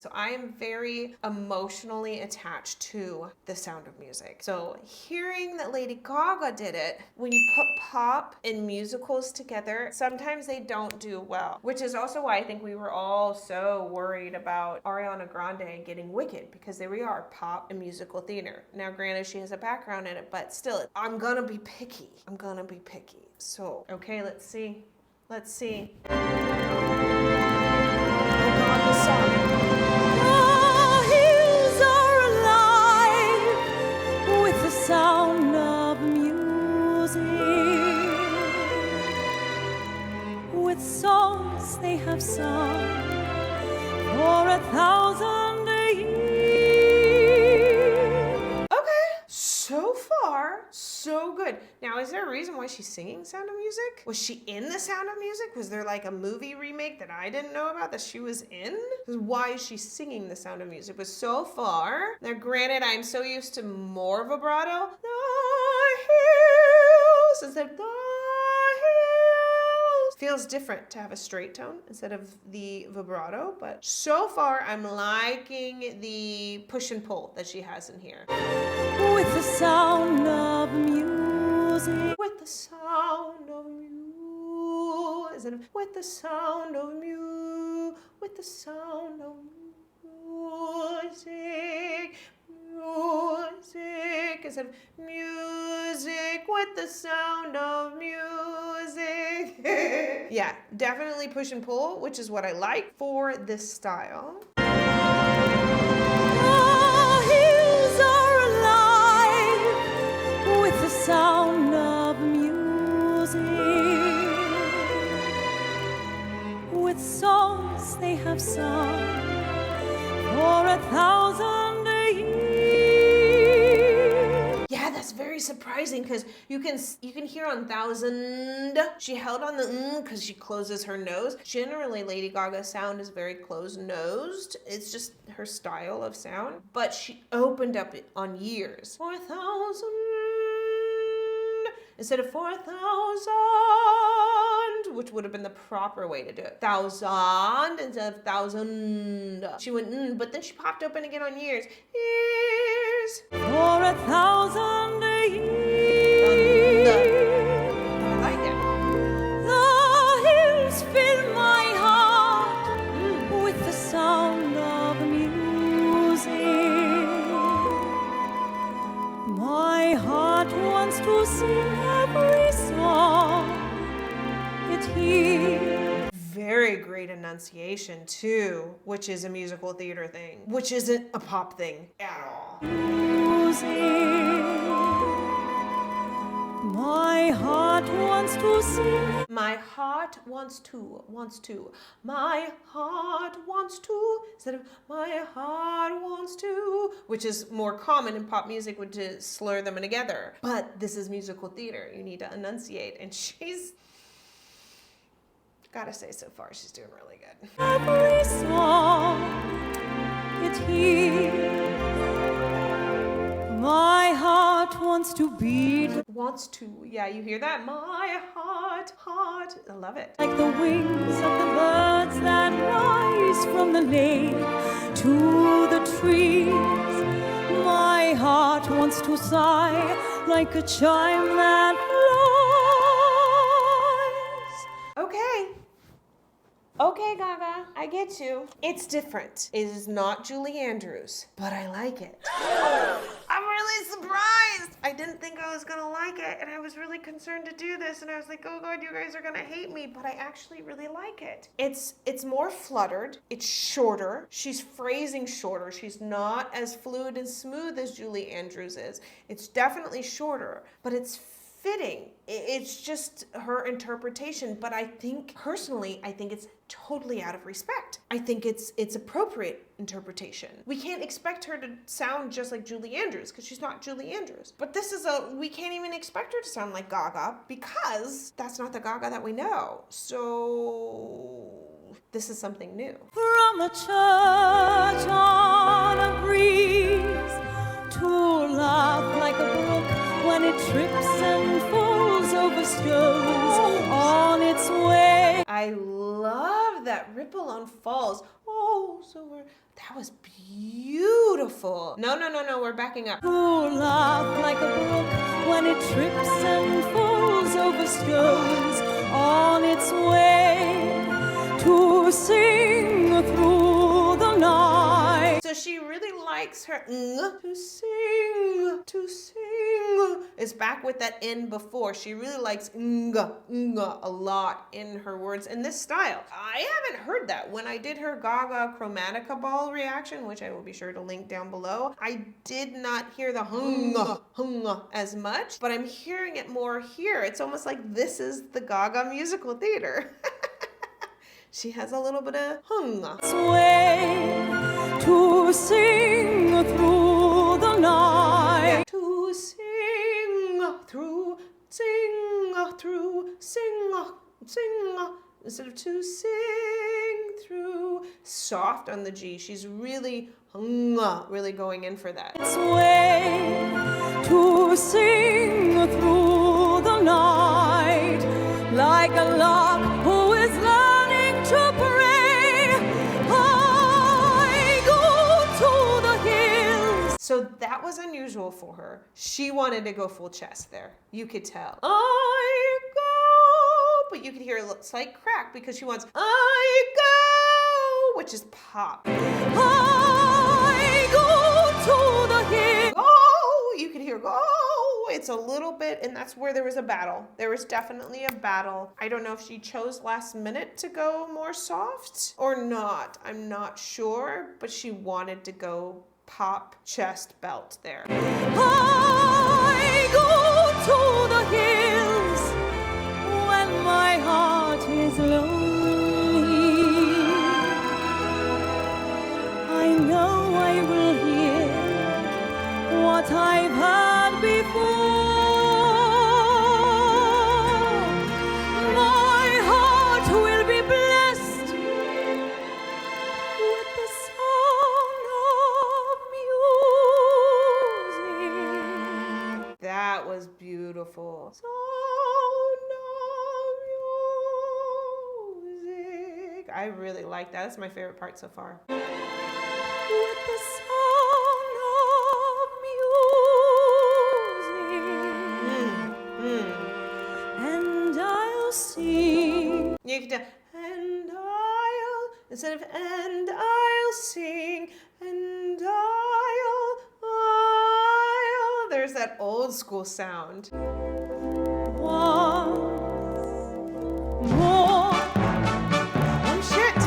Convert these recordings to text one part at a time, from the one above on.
So I am very emotionally attached to the Sound of Music. So hearing that Lady Gaga did it, when you put pop and musicals together, sometimes they don't do well, which is also why I think we were all so worried about Ariana Grande getting Wicked, because there we are, pop and musical theater. Now granted, she has a background in it, but still, I'm gonna be picky. I'm gonna be picky. So, okay, let's see. Let's see. Oh God, the song. Sound of music, with songs they have sung for 1,000 years. Okay, so far, so good. Now, is there a reason why she's singing Sound of Music? Was she in the Sound of Music? Was there like a movie remake that I didn't know about that she was in? Why is she singing the Sound of Music? But so far, now granted, I'm so used to more vibrato. The hills instead of the hills. Feels different to have a straight tone instead of the vibrato, but so far I'm liking the push and pull that she has in here. With the sound of music. With the sound of music. Instead of with the sound of music. With the sound of music. Music. Instead of music. With the sound of music. Yeah, definitely push and pull, which is what I like for this style. Sound of music, with songs they have sung for 1,000 years. Yeah, that's very surprising because you can hear on 1,000. She held on the because she closes her nose. Generally, Lady Gaga's sound is very closed-nosed. It's just her style of sound. But she opened up it on years. 4,000. Instead of 4,000, which would have been the proper way to do it. 1,000 instead of 1,000. She went, but then she popped open again on years. Years. For 1,000 years. I like it. The hills fill my heart with the sound of music. My heart wants to sing every song it hears. Very great enunciation too, which is a musical theater thing, which isn't a pop thing at all. Music. My heart wants to sing. My heart wants to. My heart wants to. Instead of my heart wants to, which is more common in pop music, which is slur them together. But this is musical theater. You need to enunciate. And she's, gotta say, so far, she's doing really good. Every song it hears. My heart wants to beat. Wants to. Yeah, you hear that? My heart. I love it. Like the wings of the birds that rise from the lake to the trees. My heart wants to sigh like a chime that flies. Okay, Gaga, I get you. It's different. It is not Julie Andrews, but I like it. I'm really surprised. I didn't think I was gonna like it, and I was really concerned to do this, and I was like, oh God, you guys are gonna hate me, but I actually really like it. It's more fluttered. It's shorter. She's phrasing shorter. She's not as fluid and smooth as Julie Andrews is. It's definitely shorter, but it's fitting. It's just her interpretation, but I think, personally, I think it's totally out of respect. I think it's appropriate interpretation. We can't expect her to sound just like Julie Andrews because she's not Julie Andrews. But this is we can't even expect her to sound like Gaga because that's not the Gaga that we know. So this is something new. From a church on a breeze to laugh like a brook when it trips and falls over stones on its way. I love that ripple on falls. Oh, so That was beautiful. No, we're backing up. To laugh like a brook when it trips and falls over stones on its way to sing through the night. So she really likes her to sing. Is back with that N before. She really likes a lot in her words in this style. I haven't heard that. When I did her Gaga Chromatica Ball reaction, which I will be sure to link down below, I did not hear the hung as much, but I'm hearing it more here. It's almost like this is the Gaga musical theater. She has a little bit of hung. Way to sing through the night. To sing through, instead of to sing through. Soft on the G. She's really really going in for that. It's way to sing through the night like a lark who is learning to pray. I go to the hills. So that was unusual for her. She wanted to go full chest there. You could tell. I go, but you could hear a slight crack because she wants I go, which is pop. I go to the hills. Go, you could hear go. It's a little bit, and that's where there was a battle. There was definitely a battle. I don't know if she chose last minute to go more soft or not. I'm not sure, but she wanted to go pop chest belt there. I go to the hills when my heart is lonely. I know I will hear what I've heard before. My heart will be blessed with the sound of music. That was beautiful. Sound of music. I really like that. That's my favorite part so far. With the sound of music. And I'll sing. You can tell, and I'll, instead of and I'll sing, and I'll, there's that old school sound. Once more. Oh shit!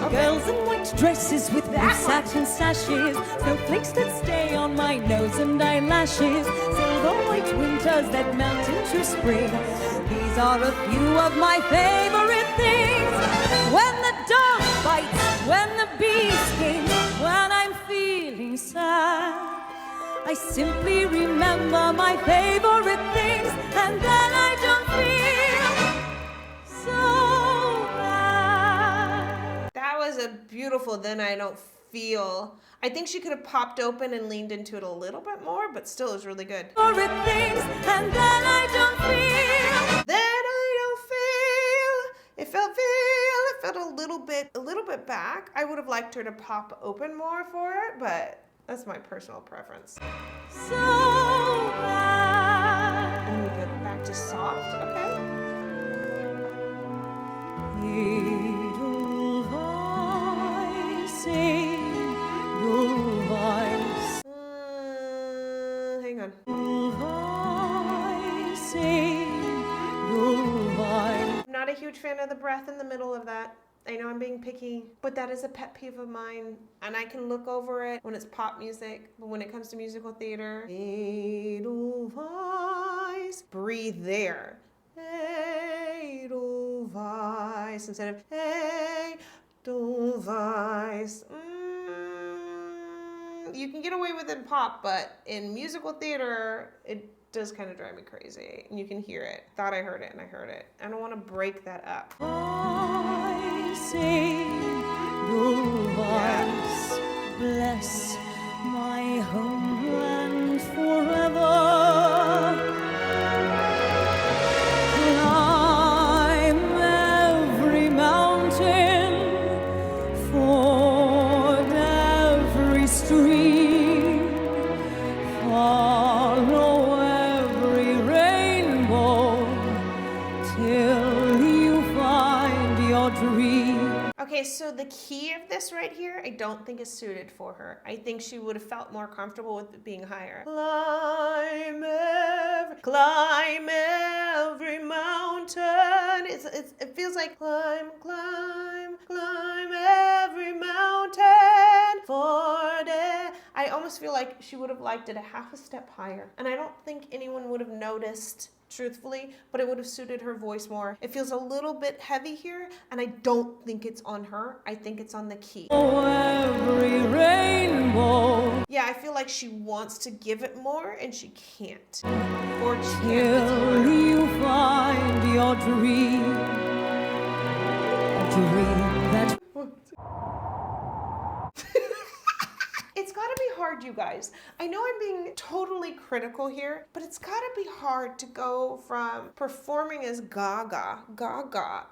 Okay. Girls in white dresses with blue satin sashes, snowflakes that stay on my nose and eyelashes, silver white winters that melt into spring. These are a few of my favorite things. When the dog bites, when the bee stings, when I'm feeling sad, I simply remember my favorite things, and then I don't feel so bad. That was a beautiful Then I Don't Feel. I think she could have popped open and leaned into it a little bit more, but still it was really good. Favorite things, and then I don't feel. Then I don't feel. It felt a little bit back. I would have liked her to pop open more for it, but that's my personal preference. So bad. And we go back to soft, okay? Hang on. I'm not a huge fan of the breath in the middle of that. I know I'm being picky, but that is a pet peeve of mine. And I can look over it when it's pop music, but when it comes to musical theater, Edelweiss, breathe there. Edelweiss instead of Edelweiss. You can get away with it in pop, but in musical theater, it does kind of drive me crazy. And you can hear it. Thought I heard it, and I heard it. I don't want to break that up. I sing Edelweiss, bless my homeland forever. Climb every mountain for stream. Follow every rainbow till you find your dream. Okay, so the key of this right here, I don't think is suited for her. I think she would have felt more comfortable with it being higher. Climb every mountain. It feels like climb every mountain for day. I almost feel like she would have liked it a half a step higher. And I don't think anyone would have noticed, truthfully, but it would have suited her voice more. It feels a little bit heavy here, and I don't think it's on her. I think it's on the key. Oh, every rainbow. Yeah, I feel like she wants to give it more, and she can't. Or she Till can't. you find your dream. A dream that It's gotta be hard, you guys. I know I'm being totally critical here, but it's gotta be hard to go from performing as Gaga,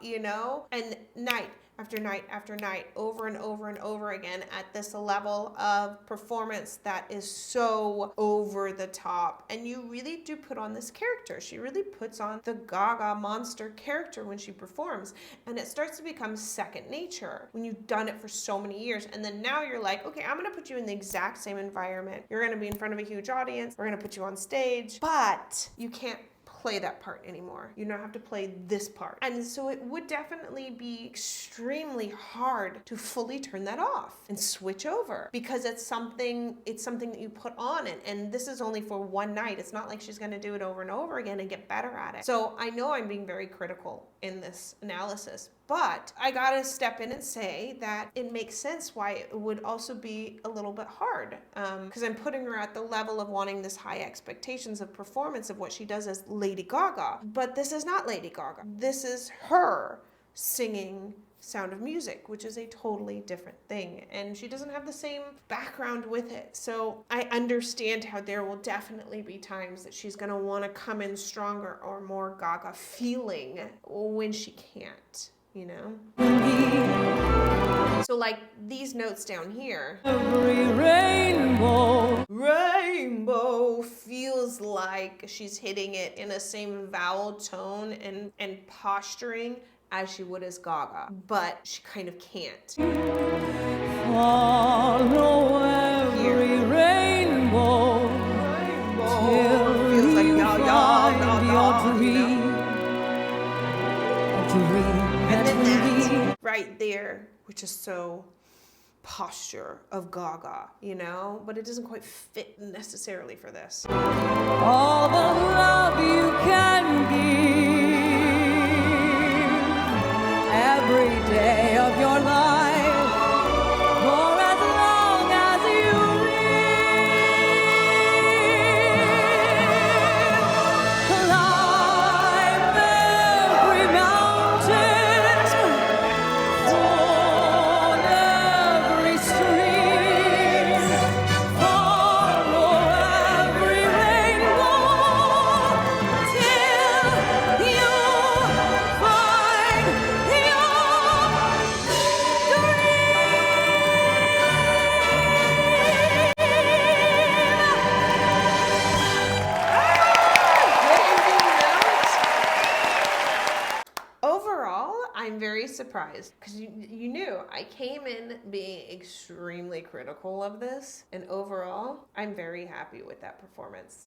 you know, and night after night after night, over and over and over again at this level of performance that is so over the top. And you really do put on this character. She really puts on the Gaga monster character when she performs. And it starts to become second nature when you've done it for so many years. And then now you're like, okay, I'm gonna put you in the exact same environment. You're gonna be in front of a huge audience. We're gonna put you on stage, but you can't play that part anymore. You don't have to play this part. And so it would definitely be extremely hard to fully turn that off and switch over, because it's something that you put on, and this is only for one night. It's not like she's going to do it over and over again and get better at it. So I know I'm being very critical in this analysis, but I gotta step in and say that it makes sense why it would also be a little bit hard, because I'm putting her at the level of wanting this high expectations of performance of what she does as Lady Gaga. But this is not Lady Gaga. This is her singing Sound of Music, which is a totally different thing, and she doesn't have the same background with it. So I understand how there will definitely be times that she's gonna want to come in stronger or more Gaga feeling when she can't, you know? So like these notes down here, every rainbow feels like she's hitting it in the same vowel tone and posturing as she would as Gaga, but she kind of can't. Follow every rainbow till Feels like you ya, ya, find ya, your ya, dream. A dream And that then will that right there, which is so posture of Gaga, you know, but it doesn't quite fit necessarily for this. all the love you can give every day of your life, for as long as you live. Climb every mountain, ford every stream, follow every rainbow till you find your Overall, I'm very surprised, because you knew I came in being extremely critical of this, and overall, I'm very happy with that performance.